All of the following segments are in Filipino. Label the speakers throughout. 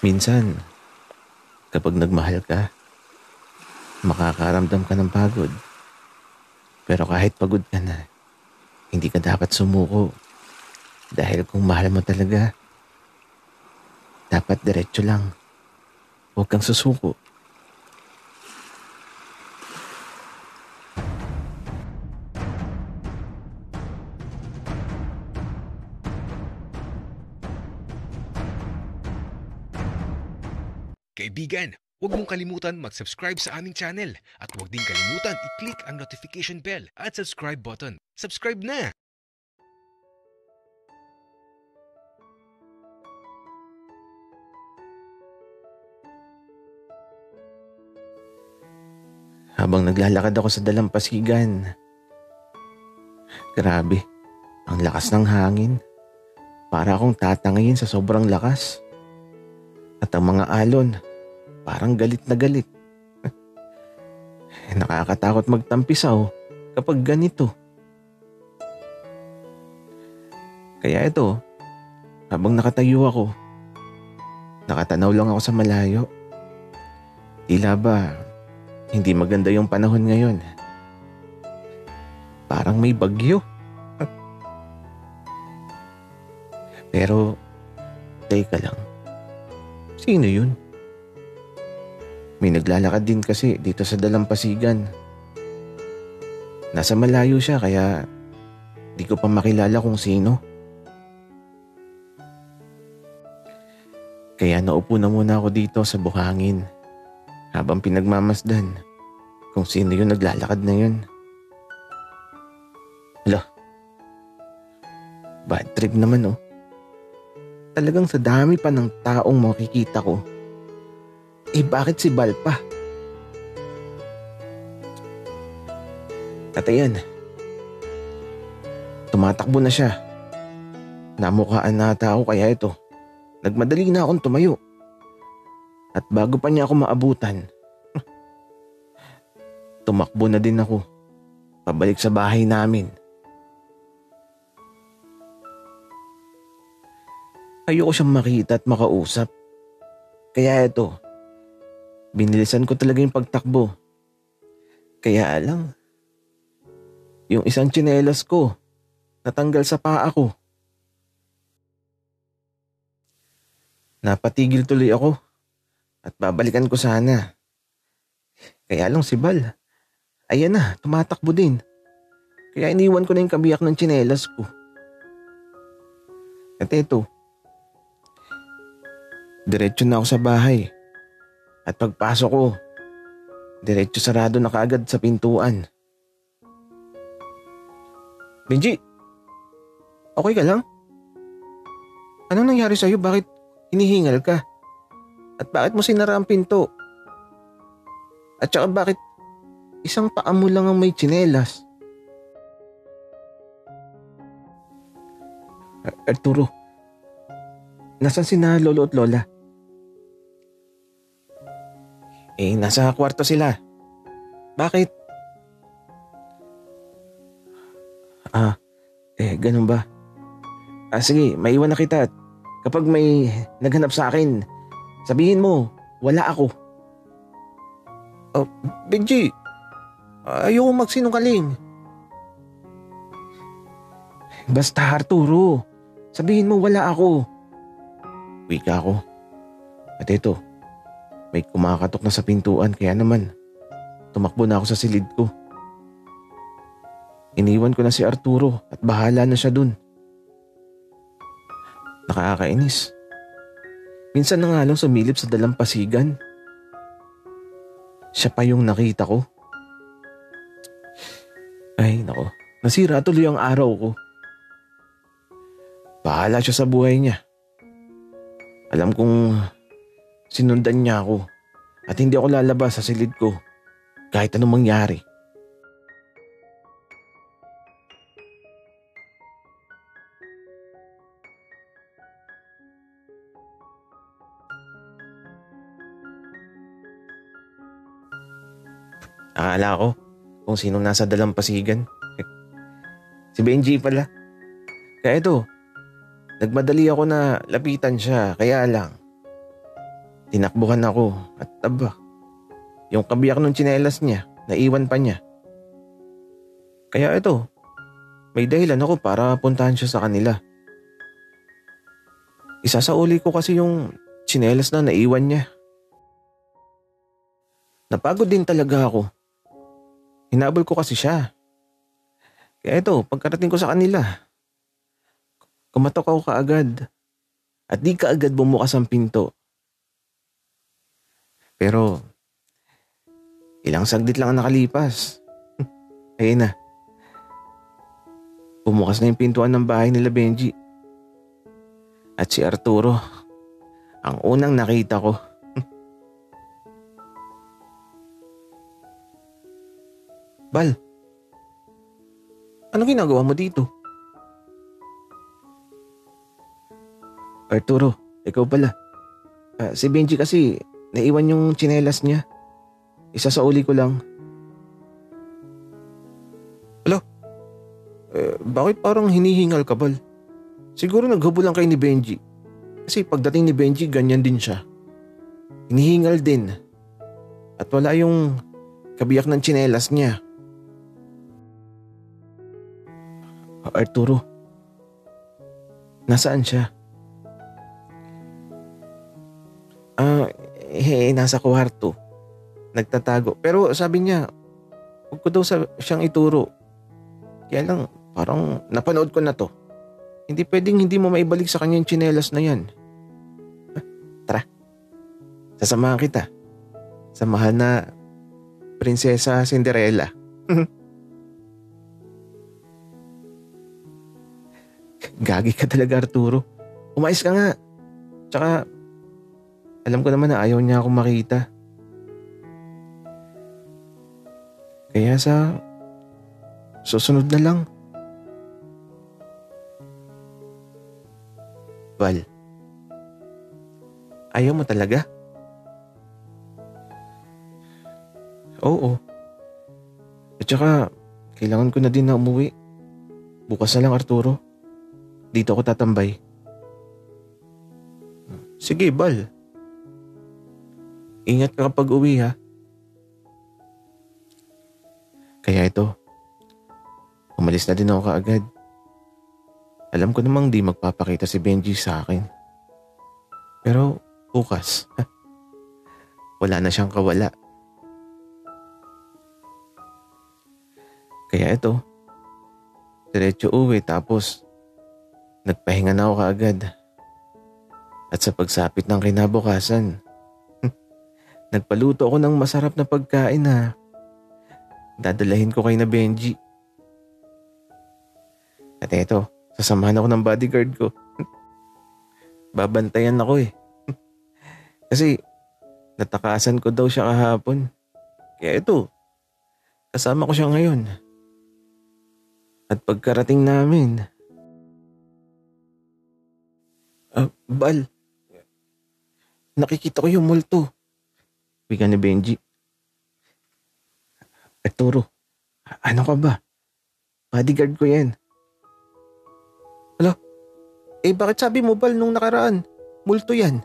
Speaker 1: Minsan, kapag nagmahal ka, makakaramdam ka ng pagod. Pero kahit pagod ka na, hindi ka dapat sumuko. Dahil kung mahal mo talaga, dapat diretso lang. Huwag kang susuko.
Speaker 2: Kaibigan, huwag mong kalimutan mag-subscribe sa aming channel at huwag din kalimutan i-click ang notification bell at subscribe button. Subscribe na!
Speaker 1: Habang naglalakad ako sa dalampasigan, grabe, ang lakas ng hangin. Para akong tatangayin sa sobrang lakas. At ang mga alon, parang galit na galit. Nakakatakot magtampisaw kapag ganito. Kaya ito, habang nakatayo ako, nakatanaw lang ako sa malayo. Tila ba, hindi maganda yung panahon ngayon. Parang may bagyo. Pero, teka lang. Sino yun? May naglalakad din kasi dito sa dalampasigan. Nasa malayo siya kaya di ko pa makilala kung sino. Kaya naupo na muna ako dito sa buhangin habang pinagmamasdan kung sino yung naglalakad na yun. Hala, bad trip naman oh. Talagang sa dami pa ng taong makikita ko. Bakit si Bal pa? At ayan, tumatakbo na siya. Namukhaan na ata ako kaya ito. Nagmadali na akong tumayo. At bago pa niya ako maabutan, tumakbo na din ako. Pabalik sa bahay namin. Ayoko siyang makita at makausap. Kaya ito, binilisan ko talaga yung pagtakbo. Kaya lang, yung isang tsinelas ko, natanggal sa paa ko. Napatigil tuloy ako at babalikan ko sana. Kaya lang si Bal, ayan na, tumatakbo din. Kaya iniwan ko na yung kabiyak ng tsinelas ko. At eto, diretso na ako sa bahay. At pagpasok ko, diretso sarado na kaagad sa pintuan. Benji, okay ka lang? Anong nangyari sa'yo? Bakit hinihingal ka? At bakit mo sinara ang pinto? At saka bakit isang paa mo lang ang may tsinelas? Arturo, nasan si na lolo at lola? Nasa kwarto sila. Bakit? Ganun ba? Sige, maiwan na kita. Kapag may naghanap sa akin, sabihin mo, wala ako. Benji, ayoko magsinungaling. Basta Arturo, sabihin mo wala ako. Wika ako. At ito, may kumakatok na sa pintuan kaya naman tumakbo na ako sa silid ko. Iniwan ko na si Arturo at bahala na siya dun. Nakakainis. Minsan na nga lang sumilip sa dalampasigan. Siya pa yung nakita ko. Ay nako, nasira tuloy ang araw ko. Bahala siya sa buhay niya. Alam kong sinundan niya ako at hindi ako lalabas sa silid ko kahit anong mangyari. Akala ko kung sinong nasa dalampasigan. Si Benji pala. Kaya ito, nagmadali ako na lapitan siya kaya lang Tinakbuhan ako at yung kabiyak ng tsinelas niya, naiwan pa niya. Kaya ito, may dahilan ako para puntahan siya sa kanila. Isasauli ko kasi yung tsinelas na naiwan niya. Napagod din talaga ako. Hinabol ko kasi siya. Kaya ito, pagkarating ko sa kanila, kumatok ako kaagad at di kaagad bumukas ang pinto. Pero ilang saglit lang ang nakalipas. Ayun na. Bumukas na yung pintuan ng bahay nila Benji. At si Arturo, ang unang nakita ko. Bal, anong ginagawa mo dito? Arturo, ikaw pala. Si Benji kasi naiwan yung tsinelas niya. Isasauli ko lang. Alo? Bakit parang hinihingal ka, Bal? Siguro naghabulan kayo ni Benji. Kasi pagdating ni Benji, ganyan din siya. Hinihingal din. At wala yung kabiyak ng tsinelas niya. Arturo, nasaan siya? Nasa kwarto. Nagtatago. Pero sabi niya, huwag ko daw siyang ituro. Kaya lang, parang napanood ko na to. Hindi pwedeng hindi mo maibalik sa kanya yung tsinelas na yan. Tara, sasamahan kita. Sa mahal na Prinsesa Cinderella. Gagi ka talaga, Arturo. Umayos ka nga. Tsaka, alam ko naman na ayaw niya akong makita. Kaya sa susunod na lang. Val, ayaw mo talaga? Oo. At saka, kailangan ko na din na umuwi. Bukas na lang, Arturo. Dito ako tatambay. Sige, Val. Ingat ka kapag uwi, ha? Kaya ito, umalis na din ako kaagad. Alam ko namang di magpapakita si Benji sa akin. Pero bukas, wala na siyang kawala. Kaya ito, diretso uwi tapos nagpahinga na ako kaagad. At sa pagsapit ng kinabukasan, nagpaluto ako ng masarap na pagkain na dadalahin ko kay na Benji. At eto, sasamahan ako ng bodyguard ko. Babantayan ako eh. Kasi natakasan ko daw siya kahapon. Kaya ito, kasama ko siya ngayon. At pagkarating namin, Bal, nakikita ko yung multo. Wika ni Benji. Arturo, ano ka ba? Bodyguard ko yan. Hala, bakit sabi mo, Bal, nung nakaraan? Multo yan.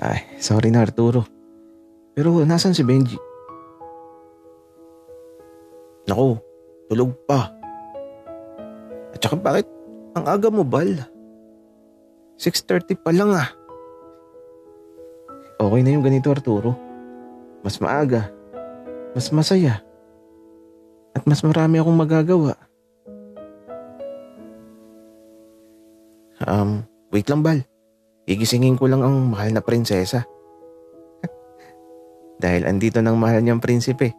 Speaker 1: Ay, sorry na, Arturo. Pero nasan si Benji? Naku, tulog pa. At saka bakit ang aga mo, Bal? 6:30 pa lang ah. Okay na yung ganito, Arturo. Mas maaga, mas masaya, at mas marami akong magagawa. Wait lang, Bal. Igisingin ko lang ang mahal na prinsesa. Dahil andito ng mahal niyang prinsipe.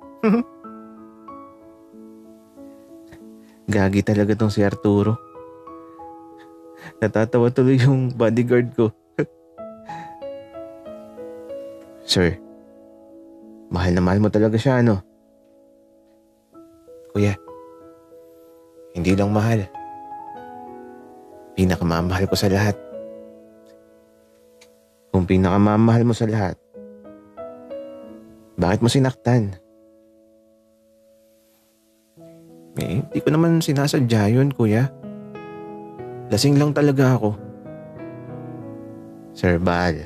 Speaker 1: Gagi talaga tong si Arturo. Natatawa tuloy yung bodyguard ko. Sir, mahal na mahal mo talaga siya, ano? Kuya, hindi lang mahal. Pinakamamahal ko sa lahat. Kung pinakamamahal mo sa lahat, bakit mo sinaktan? Hindi ko naman sinasadya yun, kuya. Lasing lang talaga ako. Sir Bal,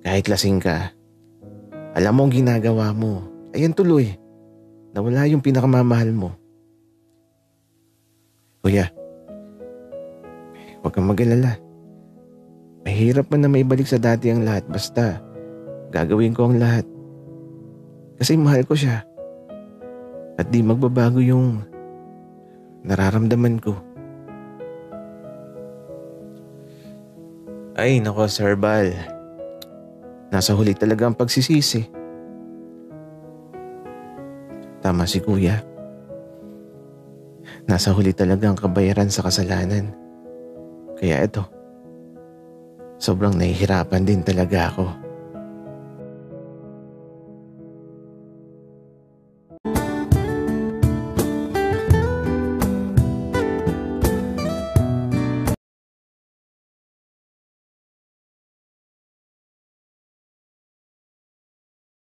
Speaker 1: kahit lasing ka, alam mo ang ginagawa mo. Ayan tuloy, nawala yung pinakamamahal mo. Kuya, huwag kang mag-alala. Mahirap man na maibalik sa dati ang lahat, basta gagawin ko ang lahat. Kasi mahal ko siya. At di magbabago yung nararamdaman ko. Ay nako Sir Bal, nasa huli talaga ang pagsisisi. Tama si Kuya. Nasa huli talaga ang kabayaran sa kasalanan. Kaya ito, sobrang nahihirapan din talaga ako.